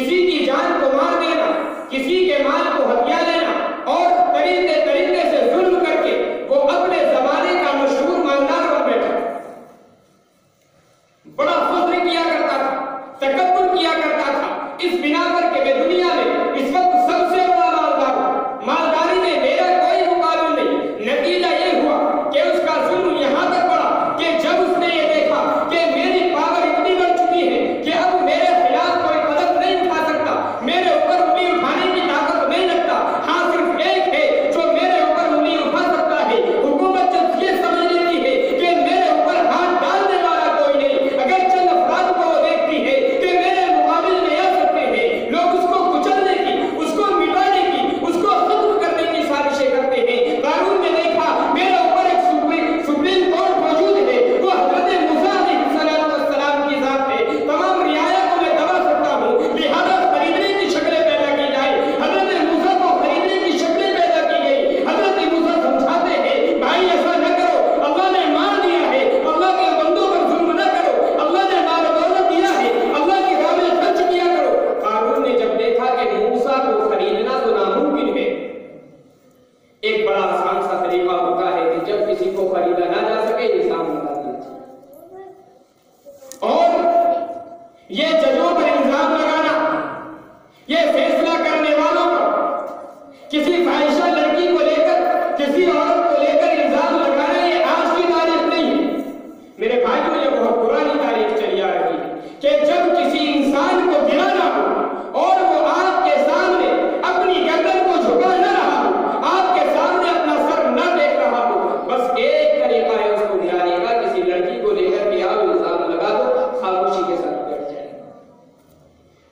کسی کی جان کو مار دینا، کسی کے مال کو ہتھیا لینا اور طریقے سے ظلم کر کے وہ اپنے زمانے کا مشہور مالدار بن بیٹھا، بڑا فخر کیا کرتا تھا، تکبر کیا کرتا تھا، اس بنا پر کہ میں دنیا میں اس وقت سب سے بڑا مالدار ہوں، مالداری میں میرا کوئی مقابل نہیں۔ نتیجہ یہ ہوا کہ اس کا ظلم یہاں تک بڑھا کہ جب اس نے یہ دیکھا کہ میری پاور اتنی بڑھ چکی ہے کہ اب میرے خلاف کوئی قدم نہیں اٹھا سکتا، میرے اوپر انگلی اٹھانے کی طاقت نہیں رکھتا، ہاں صرف ایک ہے جو میرے اوپر انگلی اٹھا سکتا ہے۔ حکومت جب یہ سمجھ لیتی ہے کہ میرے اوپر ہاتھ ڈالنے والا کوئی نہیں، اگر چند افراد کو وہ دیکھتی ہے کہ میرے مقابل میں آ سکتے ہیں، لوگ اس کو کچلنے کی، اس کو مٹانے کی، اس کو ختم کرنے کی سازشیں کرتے ہیں۔ قارون نے دیکھا میرے اوپر ایک سپریم کورٹ موجود ہے، وہ حضرت موسیٰ علیہ السلام کی ذات ہے، تمام رعایا کو میں دبا سکتا ہوں، لہذا خریدنے کی شکلیں پیدا کی جائے۔ حضرت موسیٰ کو خریدنے کی شکلیں پیدا کی گئی۔ حضرت موسیٰ سمجھاتے ہیں بھائی ایسا نہ کرو، اللہ نے مار دیا ہے، اللہ کے بندوں پر ظلم نہ کرو، اللہ نے مال و دولت دیا ہے، اللہ کی راہ میں خرچ کیا کرو۔ قارون نے جب دیکھا کہ موسیٰ کو خریدنا تو ناممکن ہے، ایک بڑا آسان سا طریقہ ہوتا ہے کہ جب کسی کو خریدا نہ جا سکے الزام لگا دیا جائے، اور یہ ججوں پر الزام لگانا، یہ فیصلہ کرنے والوں پر کسی فاحشہ لڑکی کو لے کر، کسی عورت کو لے کر الزام لگانا یہ آج کی تاریخ نہیں ہے میرے بھائیوں، یہ بہت پرانی تاریخ چلی آ رہی ہے کہ جب کسی انسان کو گرانا ہو اور وہ آپ کے سامنے اپنی گردن کو جھکا نہ رہا ہو، آپ کے سامنے اپنا سر نہ دیکھ رہا ہو، بس ایک طریقہ ہے اس کو گرانے کا، کسی لڑکی کو لے کر کے آپ الزام لگا دو، خاموشی کے ساتھ بیٹھ جائے۔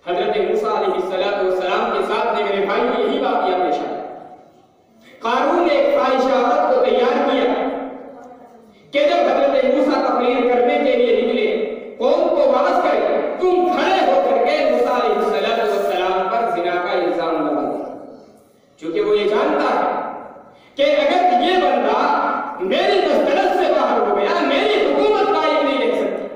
حضرت موسیٰ علیہ السلام کے ساتھ نے میرے بھائی یہی واقعہ پیش آیا۔ قارون نے ایک فاحشہ عورت کو تیار کیا کہ جب حضرت موسیٰ تقریر کرنے کے لیے نکلے، قوم کو واعظ کرے، تم کھڑے ہو کر کے موسیٰ علیہ السلام پر زنا کا الزام لگا دیا، چونکہ وہ یہ جانتا ہے کہ اگر یہ بندہ میری دسترس سے باہر ہو گیا، میری حکومت قائم نہیں رہ سکتی،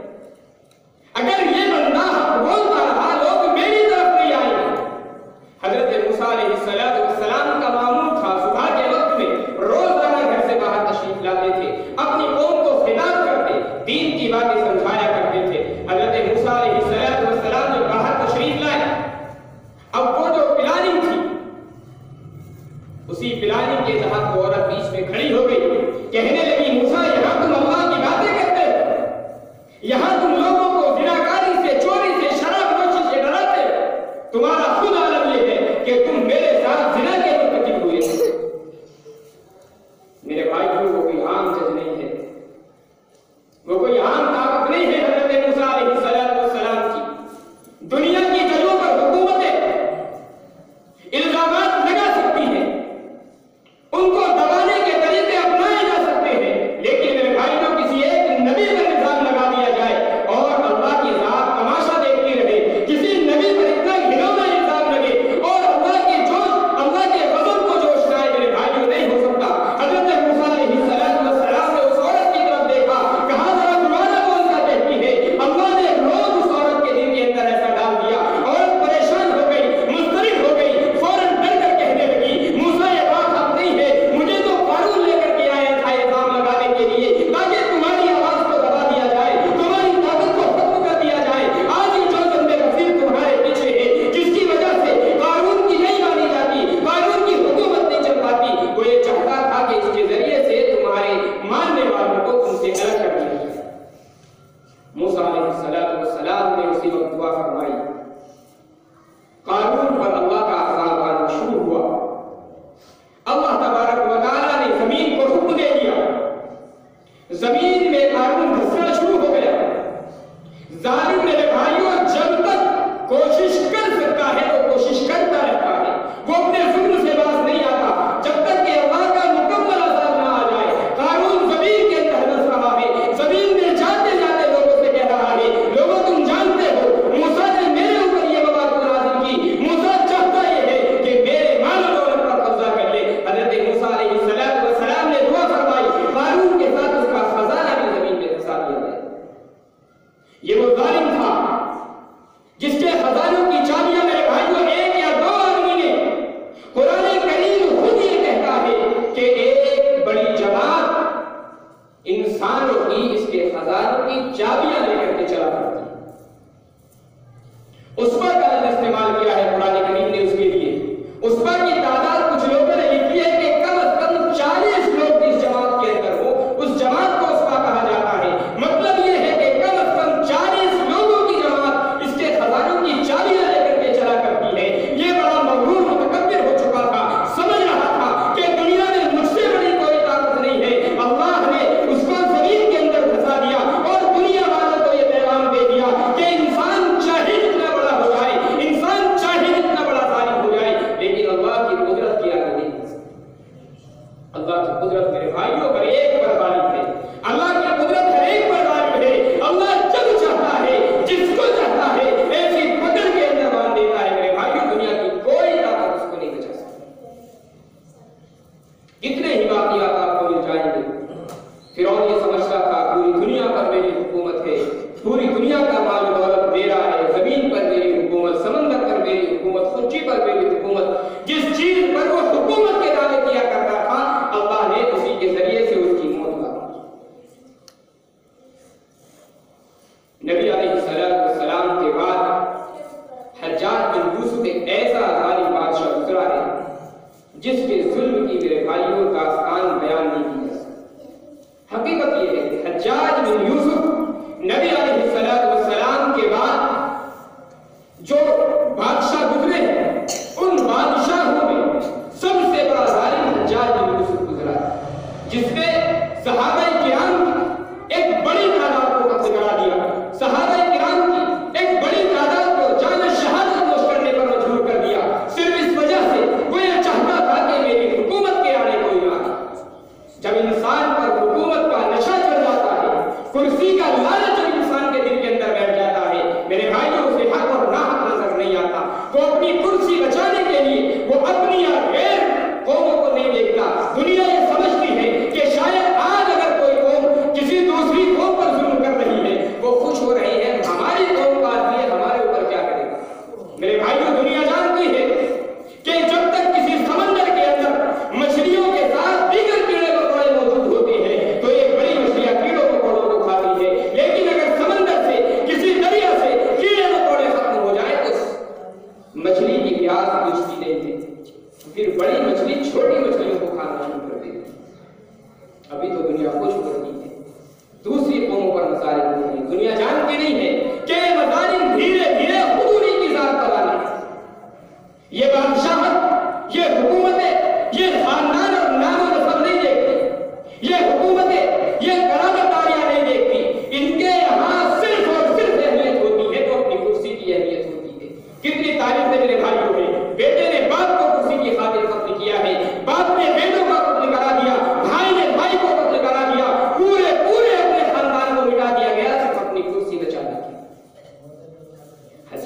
اگر یہ بندہ حق بولتا رہا، لوگ میری طرف نہیں آئیں گے۔ حضرت موسیٰ علیہ السلام کا معمول تھا صبح کے وقت میں روزانہ گھر سے باہر تشریف لاتے تھے، اپنی قوم کو خطاب کرتے، دین کی باتیں سمجھایا کرتے تھے۔ حضرت موسیٰ علیہ السلام جب باہر تشریف لائے، اب وہ جو پلاننگ تھی، اسی پلاننگ کے تحت وہ عورت بیچ میں کھڑی ہو گئی، کہنے لگی موسیٰ یہاں تم اللہ کی باتیں کرتے ہو، یہاں تم لوگوں کو زناکاری سے، چوری سے، شراب نوشی سے ڈراتے ہو، تمہارا خود عالم یہ ہے کہ تم میرے ساتھ زنا کے مرتکب ہوئے۔ میرے بھائیوں، وہ کوئی عام جج نہیں ہے، وہ کوئی عام طاقت نہیں ہے حضرت موسیٰ علیہ السلام کی۔ دنیا کی ججوں پر حکومتیں الزامات لگا سکتی ہیں، ان کو دبانے کے طریقے اپنائے جا سکتے ہیں، لیکن میرے بھائیوں کسی ایک نبی پر الزام لگا دیا جائے اور اللہ کی ذات تماشا دیکھتی رہے، کسی نبی پر اتنا گھنونا الزام لگے اور اللہ کے جوش، اللہ کے غضب کو جوش لائے، میرے بھائیوں نہیں ہو سکتا۔ حضرت موسیٰ علیہ السلام نے اس عورت کی طرف دیکھا، کہا ذرا تمہارا کون سا کہتی ہے؟ اللہ نے روز اس عورت کے دل کے اندر ایسا ڈال دیا، عورت پریشان ہو گئی، مضطرب ہو گئی، فوراً ڈر کر کہنے لگی موسیٰ یہ بات حق نہیں ہے، مجھے تو قارون لے کر کے آیا تھا الزام لگانے کے لیے تاکہ تمہاری آواز کو دبا دیا جائے، تمہاری طاقت کو ختم کر دیا جائے۔ آج ہی جو جنبے وزیر تمہارے پیچھے ہے، جس کی وجہ سے قارون کی نہیں مانی جاتی، قارون کی حکومت نہیں چل پاتی، وہ یہ چاہتا تھا کہ اس کے ذریعے سے تمہارے ماننے والوں کو تم سے الگ کر دیا جائے۔ موسیٰ علیہ السلام نے اسی وقت دعا فرمائی، قارون پر اللہ کا عذاب آنا شروع ہوا، اللہ تبارک و تعالیٰ نے زمین کو حکم دے دیا، زمین میں قارون دھسنا شروع ہو گیا۔ ظالم میرے بھائیوں جب تک کوشش کر سکتا ہے وہ کوشش کرتا رہتا ہے، وہ اپنے ظلم سے باز نہیں آتا جب تک کہ اللہ کا مکمل عذاب نہ آ جائے۔ قارون زمین کے اندر دھس رہا ہے، زمین میں جاتے جاتے لوگوں سے کہہ رہا ہے لوگوں تم جانتے ہو موسیٰ نے میرے اوپر یہ وبا کیوں نازل کی، موسیٰ چاہتا یہ ہے کہ میرے مال و دولت پر قبضہ کر لے۔ حضرت موسیٰ علیہ السلام نے دعا فرمائی، قارون کے ساتھ اس کا خزانہ بھی زمین میں دھسا دیا گیا۔ یہ وہ ظالم تھا جس کے خزانوں کی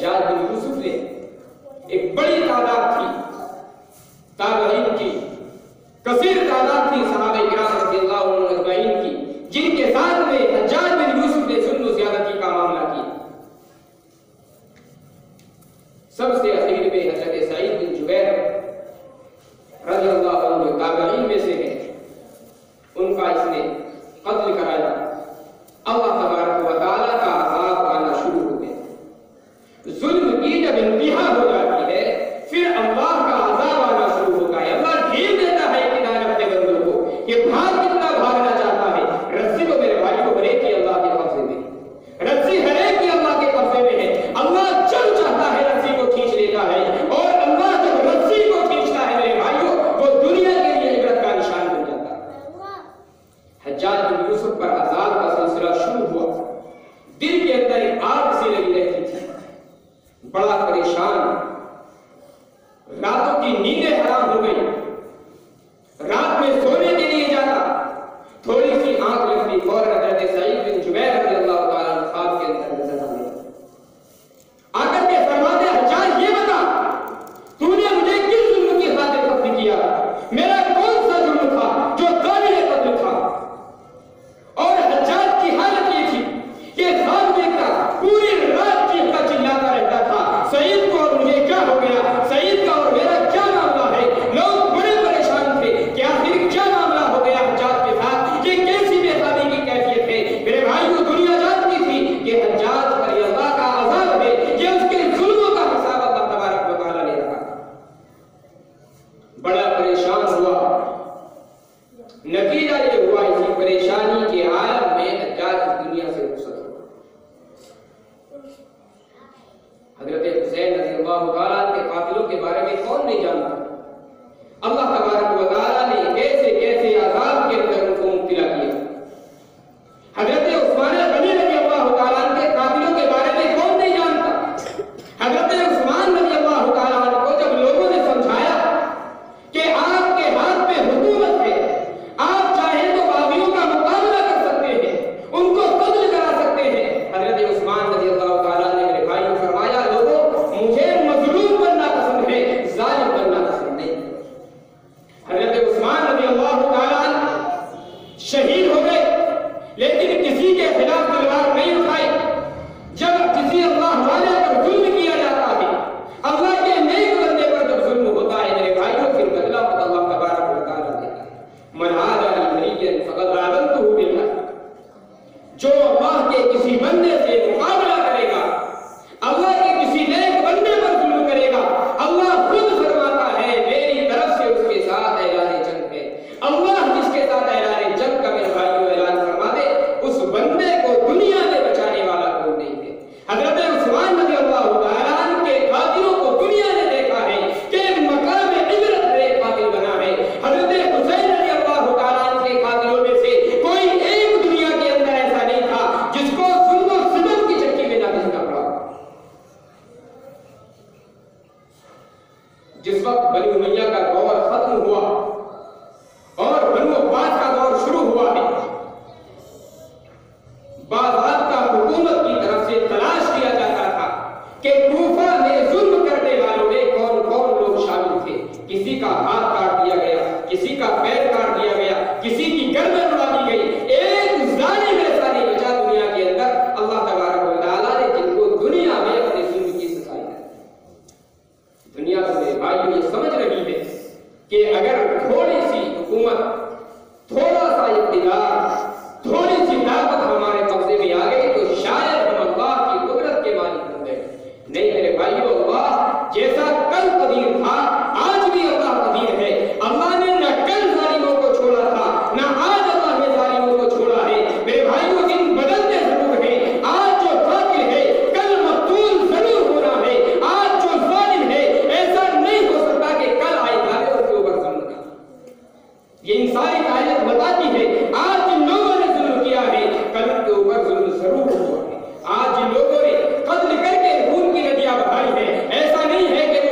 حجاج بن یوسف نے ایک بڑی تعداد تھی تابعین کی، کثیر تعداد تھی صحابہ کرام رضی اللہ عنہم اجمعین کی، جن کے ساتھ میں حجاج بن یوسف نے ظلم و زیادتی کا معاملہ کیا۔ سب سے اخیر میں حضرت سعید بن جبیر رضی اللہ عنہ جو تابعین میں سے ہیں، ان کا اس نے قتل کرایا۔ اللہ تبارک و تعالیٰ کا عذاب آنا شروع ہو گیا۔ ظلم کی جب انتہا ہو جاتی ہے پھر اللہ کا عذاب آنا شروع ہوتا ہے۔ اللہ ڈھیل دیتا ہے ابتداء اپنے بندوں کو کہ بھاگ کتنا بھاگنا چاہتا ہے، رسی تو میرے بھائی کو ہر ایک کی اللہ کے قبضے میں، رسی ہر ایک کی اللہ کے قبضے میں ہے۔ اللہ جب چاہتا ہے رسی کو کھینچ لیتا ہے، اور اللہ جب رسی کو کھینچتا ہے میرے بھائیوں وہ دنیا کے لیے عبرت کا نشان بن جاتا ہے۔ حجاج بن یوسف پر عذاب کا سلسلہ شروع ہوا، دل کے اندر ایک آگ سی لگی رہتی تھی، بڑا پریشان، راتوں کی نیندیں حرام ہو گئی، رات میں سونے کے لیے جاتا، تھوڑی سی آنکھ لگتی فوراً حضرت سعید بن جبیر رضی اللہ تعالیٰ عنہ خواب کے اندر نظر آنے لگا۔ آ کر کے فرماتے حجاج یہ بتا تو نے مجھے کس ظلم کی خاطر قتل کیا؟ میرا کون سا جرم تھا جو قابل قتل تھا؟ اور حجاج کی حالت یہ تھی کہ خواب دیکھتا پوری رات چیختا چلاتا رہتا تھا، سعید کو اور مجھے کیا ہو گیا، سعید کا اور میرا کیا معاملہ ہے؟ لوگ بڑے پریشان تھے کہ آخر کیا معاملہ ہو گیا حجاج کے ساتھ، یہ کیسی بے خوابی کی کیفیت ہے؟ میرے بھائی کو دنیا جانتی تھی کہ حجاج پر یہ اللہ کا عذاب ہے، یہ اس کے ظلموں کا حساب اللہ تبارک و تعالیٰ لے رہا۔ بڑا پریشان ہوا، نتیجہ یہ ہوا اسی پریشانی کے عالم میں حجاج اس دنیا سے رخصت ہوا۔ حضرت حسین رضی اللہ تعالیٰ کے قاتلوں کے بارے میں کون نہیں جانتا؟ اللہ تبارک و تعالیٰ نے کیسے کیسے عذاب کے اندر ان کو مبتلا کیا۔ حضرت عثمان غنی رضی اللہ تعالیٰ کے قاتلوں کے بارے میں کون نہیں جانتا؟ حضرت عثمان رضی اللہ تعالیٰ کو جب لوگوں نے سمجھایا کہ آپ کے ہاتھ میں حکومت ہے، آپ چاہیں تو باغیوں کا مقابلہ کر سکتے ہیں، ان کو قتل کرا سکتے ہیں، حضرت عثمان رضی اللہ تعالیٰ نے میرے بھائی کو فرمایا لوگوں مجھے مظلوم بننا پسند ہے، ظالم بننا پسند نہیں۔ حضرت عثمان رضی اللہ تعالیٰ شہید ہو گئے لیکن کسی کے خلاف تلوار نہیں اٹھائی۔ جب کسی اللہ والے پر ظلم کیا جاتا ہے، اللہ کے نیک بندے پر جب ظلم ہوتا ہے میرے بھائیوں پھر بدلہ اللہ تبارک و تعالیٰ دیتا ہے۔ من عاد لی ولیًا فقد آذنتہ بالحرب، جو اللہ کے کسی بندے سے مقابلہ کرے گا، اللہ کے کسی نیک بندے پر ظلم کرے گا، اللہ خود فرماتا ہے میری طرف سے اس کے ساتھ اعلان جنگ ہے۔ اللہ جس کے ساتھ اعلان جنگ کا میرے بھائیوں اعلان فرما دے اس بندے کو دنیا میں بچانے والا کوئی نہیں ہے۔ حضرت عثمان رضی اللہ تعالیٰ عنہ کے قاتلوں کو دنیا نے دیکھا ہے کہ مقام عبرت ہے، ایک قاتل بنا ہے۔ حضرت حسین رضی اللہ تعالیٰ عنہ کے قاتلوں میں سے کوئی ایک دنیا کے اندر ایسا نہیں تھا جس کو ظلم و ستم کی چکی میں نہ گھسنا پڑا۔ جس وقت بنی امیہ کا دور ختم ہوا اور بنو عباس کا دور شروع ہوا ہے، باضابطہ حکومت کی طرف سے تلاش کیا جاتا تھا کہ کوفہ میں ظلم کرنے والوں میں کون کون لوگ شامل تھے۔ کسی کا ہاتھ کاٹ دیا گیا، کسی کا پیر کاٹ دیا گیا، کسی کی گردن اڑا دی گئی، ایک ظالم ایسا نہیں بچا دنیا کے اندر۔ اللہ تبارک و تعالیٰ نے جن کو دنیا میں اپنے ظلم کی سزا دی۔ دنیا تو میرے بھائی یہ سمجھ رہی ہے کہ اگر تھوڑی سی حکومت، تھوڑا سا اقتدار، تھوڑی سی طاقت ہمارے قبضے میں آ گئی تو شاید ہم اللہ کی قدرت کے مالک بن گئے۔ نہیں میرے بھائیو، اللہ جیسا کل قدیر تھا آج بھی اللہ قدیر ہے۔ اللہ نے نہ کل ظالموں کو چھوڑا تھا نہ آج اللہ نے ظالموں کو چھوڑا ہے۔ میرے بھائیو دن بدلتے ضرور ہیں، آج جو قاتل ہے کل مقتول ضرور ہونا ہے، آج جو ظالم ہے ایسا نہیں ہو سکتا کہ کل آئے ظالم اور کے اوپر ظلم کا۔ یہ انسانی کائنات بتاتی ہے آج جن لوگوں نے ظلم کیا ہے کل ان کے اوپر ظلم ضرور ہوا ہے۔ آج جن لوگوں نے قتل کر کے خون کی ندیاں بہائی ہیں ایسا نہیں ہے کہ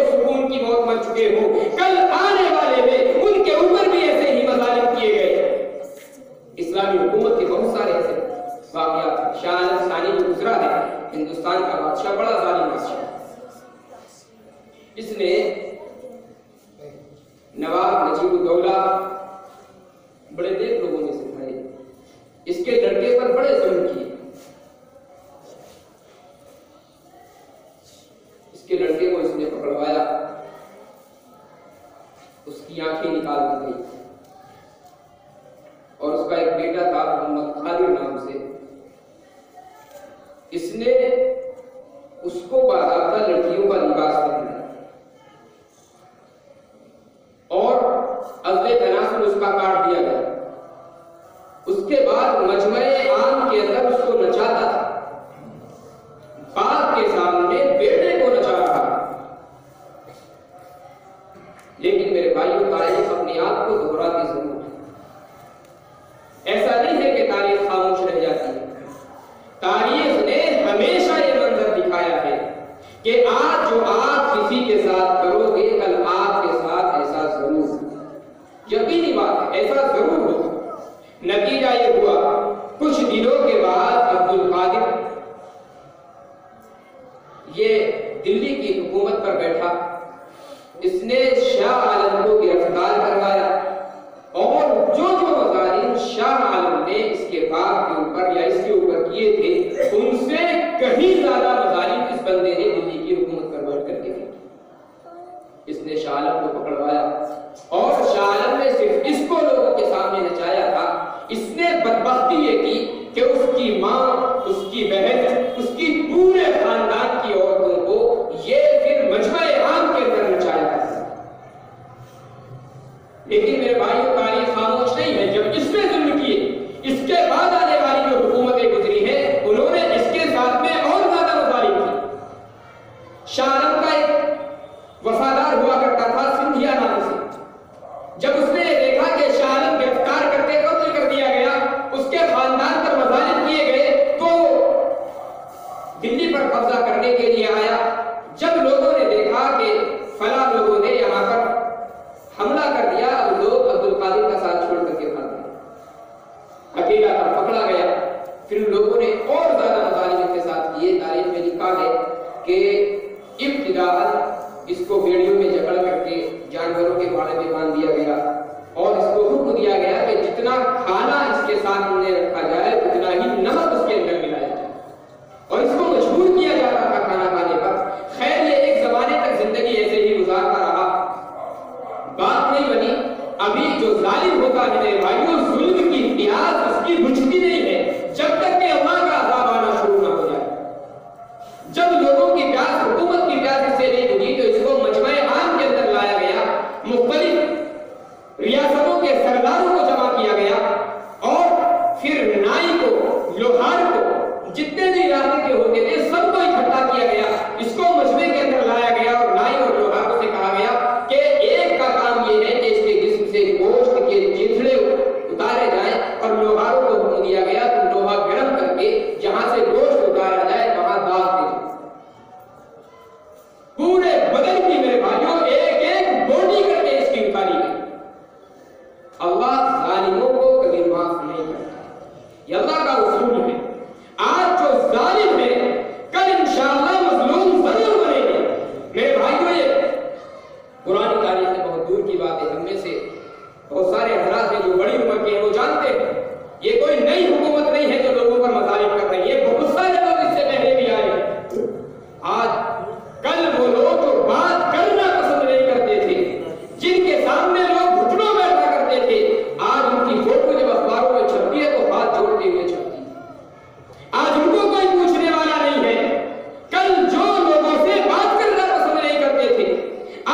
کے لڑکے کو اس نے پکڑوایا، اس کی آنکھیں نکال دی گئی، اور اس کا ایک بیٹا تھا محمد خالد نام سے، اس نے اس کو باضابطہ لڑکیوں کا لباس پہنایا اور عزل تناسل اس کا کاٹ دیا گیا۔ اس کے بعد مجمع عام کے اندر اس کو نچاتا تھا، باپ کے سامنے بیٹے کو نچا رہا تھا۔ لیکن میرے بھائیوں، تاریخ اپنے آپ کو دہراتی ضرور ہے، ایسا نہیں ہے کہ تاریخ خاموش رہ جاتی ہے۔ تاریخ نے ہمیشہ یہ منظر دکھایا ہے کہ آج جو آپ کسی کے ساتھ کرو گے، کل آپ کے ساتھ ایسا ضرور ہو، یقینی بات ہے، ایسا ضرور ہو۔ نتیجہ یہ ہوا، کچھ دنوں کے بعد عبد القادر یہ دلی کی حکومت پر بیٹھا، اس نے شاہ عالم کو گرفتار کروایا، اور جو مظالم شاہ عالم نے اس کے باپ کے اوپر یا اس کے اوپر کیے تھے، ان سے کہیں زیادہ مظالم اس بندے نے دلی کی حکومت پر بیٹھ کر کے کی۔ اس نے شاہ عالم کو پکڑوایا، اور شاہ عالم نے صرف اس کو لوگوں کے سامنے نچایا تھا۔ اس نے بدبختی یہ کی کہ اس کی ماں، اس کی بہن، اس کی پورے خاندان کی عورتوں کو یہ پھر مجمع عام کے اندر نچایا تھا۔ لیکن میرے بھائیوں، تاریخ خاموش نہیں ہے۔ جب اس نے ظلم کیے، اس کے بعد آنے والی جو حکومتیں گزری ہیں، انہوں نے اس کے ساتھ میں اور زیادہ مظالم کی۔ شاہ عالم کا ایک وفادار ہوا کرتا تھا سندھیا نام سے۔ جب اس نے یہ دیکھا کہ شاہ عالم گرفتار کر کے قتل کر دیا گیا، اس کے خاندان پر مظالم کیے گئے، تو دلی پر قبضہ کرنے کے لیے آیا۔ جب لوگوں نے دیکھا کہ فلاں لوگوں نے یہاں پر حملہ کر دیا، اب لوگ عبد القادر کا ساتھ چھوڑ کر کے بھاگ گئے، اکیلا تھا، پکڑا گیا۔ پھر لوگوں نے اور زیادہ مظالم کے ساتھ کیے۔ تاریخ میں لکھا ہے کہ ابتداء اس کو بیڑیوں میں جکڑ کر کے جانوروں کے باڑے میں باندھ دیا گیا، اور اس کو حکم دیا گیا کہ جتنا کھانا اس کے ساتھ رکھا جائے اتنا ہی نمک اس کے اندر ملایا جائے، اور اس کو مجبور کیا جاتا تھا کھانا کھانے پر۔ خیر، یہ ایک زمانے تک زندگی ایسے ہی گزارتا رہا، بات نہیں بنی۔ ابھی جو ظالم ہوتا ہے میرے بھائیوں، ظلم کی پیاس اس کی بجھتی نہیں ہے جب تک کہ اللہ کا عذاب آنا شروع نہ ہو جائے۔ جب لوگوں کی پیاس، حکومت کی پیاس اس سے نہیں بجھی، تو اس کو مجمع عام کے اندر لایا گیا، مختلف ریاستوں کے سرداروں کو جمع کیا گیا، اور پھر نائی کو، لوہار کو، جتنے بھی ریاست کے ہوتے تھے سب کو اکٹھا کیا گیا، اس کو مجمع کے اندر لایا گیا، اور نائی اور لوہاروں سے کہا گیا کہ ایک کا کام یہ ہے کہ اس کے جسم سے گوشت کے چیتھڑے اتارے جائیں، اور لوہاروں کو حکم دیا گیا کہ لوہا گرم کر کے جہاں سے گوشت اتارا جائے وہاں داغ دے۔ پورے بدن کی میرے بھائیوں ایک ایک بوٹی کر کے اس کی اتاری گئی۔ اللہ ظالموں کو کبھی معاف نہیں کرتا، یہ اللہ کا اصول ہے۔ آج جو ظالم ہے، کل انشاءاللہ مظلوم ضرور بنے گے۔ میرے بھائیوں، یہ پرانی تاریخ سے بہت دور کی بات ہے۔ ہم میں سے بہت سارے حضرات ہیں جو بڑی عمر کے ہیں، وہ جانتے ہیں یہ کوئی نئی حکومت نہیں ہے جو لوگوں پر مظالم کر رہی ہے، بہت سارے لوگ اس سے پہلے بھی آئے ہیں۔ آج کل وہ لوگ جو بات کرنا پسند نہیں کرتے تھے، جن کے سامنے لوگ گھٹنوں میں بیٹھا کرتے تھے، آج ان کی فوٹو جب اخباروں میں چھپتی ہے تو ہاتھ جوڑتے ہوئے چھپتی ہے۔ آج ان کو کوئی پوچھنے والا نہیں ہے۔ کل جو لوگوں سے بات کرنا پسند نہیں کرتے تھے،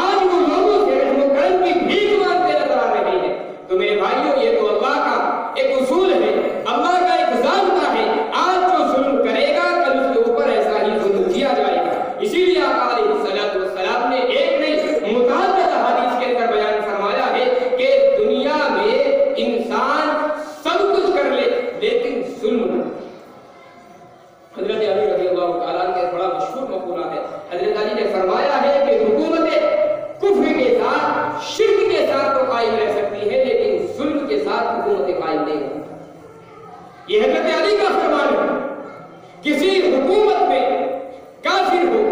آج وہ لوگوں سے رحم و کرم کی بھیک مانگتے نظر آ رہے ہیں۔ تو میرے بھائیوں، یہ تو اللہ کا ایک اصول ہے، اللہ کا ایک ضابطہ ہے۔ آج جو ظلم کرے گا، کل اس کے اوپر ایسا ہی ظلم کیا جائے گا۔ اسی لیے آقا علیہ السلام نے ایک نہیں متعدد احادیث کے اندر بیان فرمایا ہے کہ دنیا میں انسان سب کچھ کر لے لیکن ظلم نہ۔ حضرت علی رضی اللہ تعالیٰ کا ایک بڑا مشہور مقولہ ہے، حضرت علی نے فرمایا ہے کہ حکومتیں کفر کے ساتھ، شرک کے ساتھ تو قائم رہ سکتی ہے، لیکن ظلم کے ساتھ حکومتیں قائم نہیں ہوتی۔ یہ حضرت علی کا فرمان ہے۔ کسی حکومت میں کافر ہو،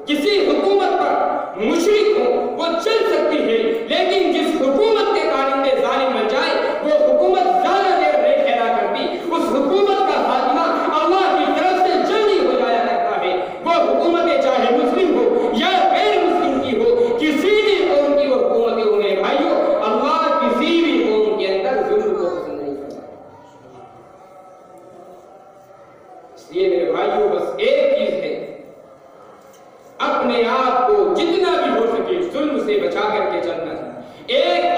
کسی حکومت پر مشرک ہو، وہ چل سکتی ہے، لیکن جس حکومت کے کارندے ظالم بن جائے، وہ حکومت زیادہ دیر نہیں ٹھہرا کرتی، اس حکومت کا خاتمہ اللہ کی طرف سے جلدی ہو جایا کرتا ہے۔ وہ حکومتیں چاہے مسلم ہو یا اپنے آپ کو جتنا بھی ہو سکے ظلم سے بچا کر کے چلنا ہے۔ ایک